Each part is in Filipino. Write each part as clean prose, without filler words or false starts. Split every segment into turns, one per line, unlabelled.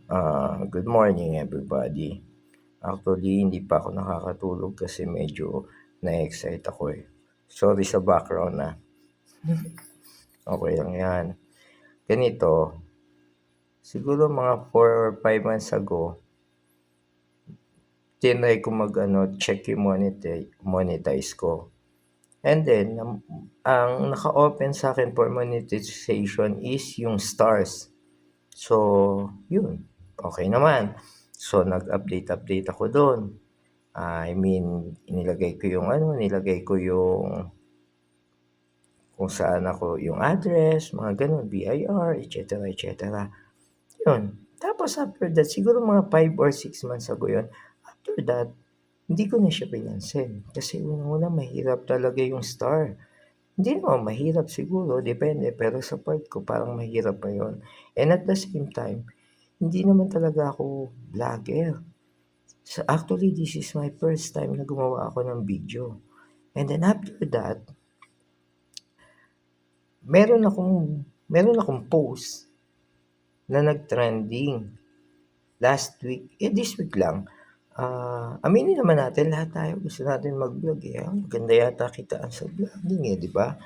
Good morning everybody. Actually, hindi pa ako nakakatulog kasi medyo na-excite ako eh. Sorry sa background na. Okay lang yan. Ganito, siguro mga 4 or 5 months ago, tinry ko check yung monetize ko. And then, ang naka-open sa akin for monetization is yung stars. So, yun. Okay naman. So, nag-update ako doon. I mean, nilagay ko yung kung saan ako, yung address, mga ganun, BIR, etc., etc. Yun. Tapos after that, siguro mga 5 or 6 months ago yun. After that, hindi ko na siya pinansin. Kasi unang-una, mahirap talaga yung star. Hindi naman mahirap siguro, depende. Pero sa part ko, parang mahirap pa yun. And at the same time, hindi naman talaga ako vlogger. So actually, this is my first time na gumawa ako ng video. And then after that, meron akong post na nag-trending last week. This week lang. Aminin naman natin, lahat tayo gusto natin mag-vlog eh. Maganda yata kitaan sa vlogging eh, di ba?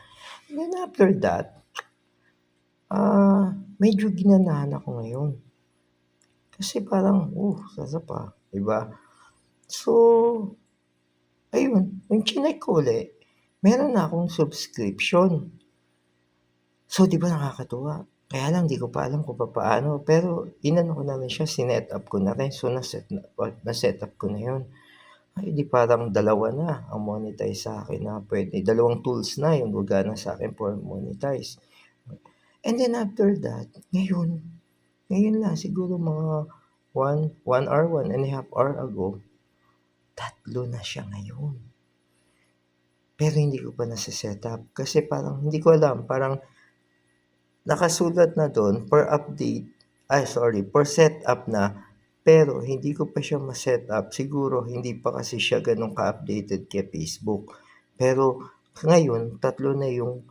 And then after that, medyo ginanahan ako ngayon. Kasi parang, sarap di ba? So, ayun, yung chinek ko ulit, meron na akong subscription. So, di ba nakakatuwa? Kaya lang, di ko pa alam kung paano. Pero, inano ko na rin siya, sinet up ko na rin. So, na-set up ko na yun. Ay, di parang dalawa na ang monetize sa akin na pwede. Dalawang tools na yung gagana sa akin for monetize. And then after that, ngayon lang, siguro mga 1 and a half hour ago, 3 na siya ngayon. Pero hindi ko pa nasa-set up. Kasi parang, hindi ko alam, parang nakasulat na doon per set up na, pero hindi ko pa siya ma-set up. Siguro hindi pa kasi siya ganun ka-updated kay Facebook. Pero ngayon, 3 na yung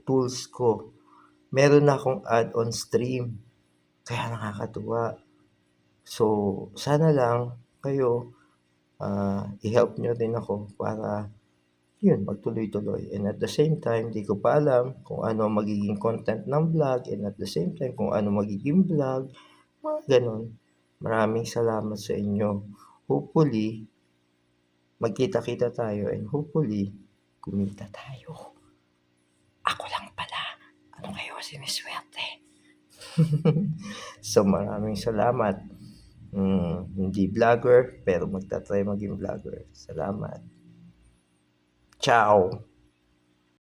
tools ko. Meron na akong add-on stream. Kaya nakakatuwa. So, sana lang kayo i-help nyo din ako para yun, magtuloy-tuloy. And at the same time, di ko pa alam kung ano magiging content ng vlog, and at the same time, kung ano magiging vlog, mga ganun. Maraming salamat sa inyo. Hopefully, magkita-kita tayo, and hopefully, kumita tayo. Ako lang pala. Ano kayo siniswerte? So, maraming salamat. Hindi vlogger, pero magta-try maging vlogger. Salamat. Ciao!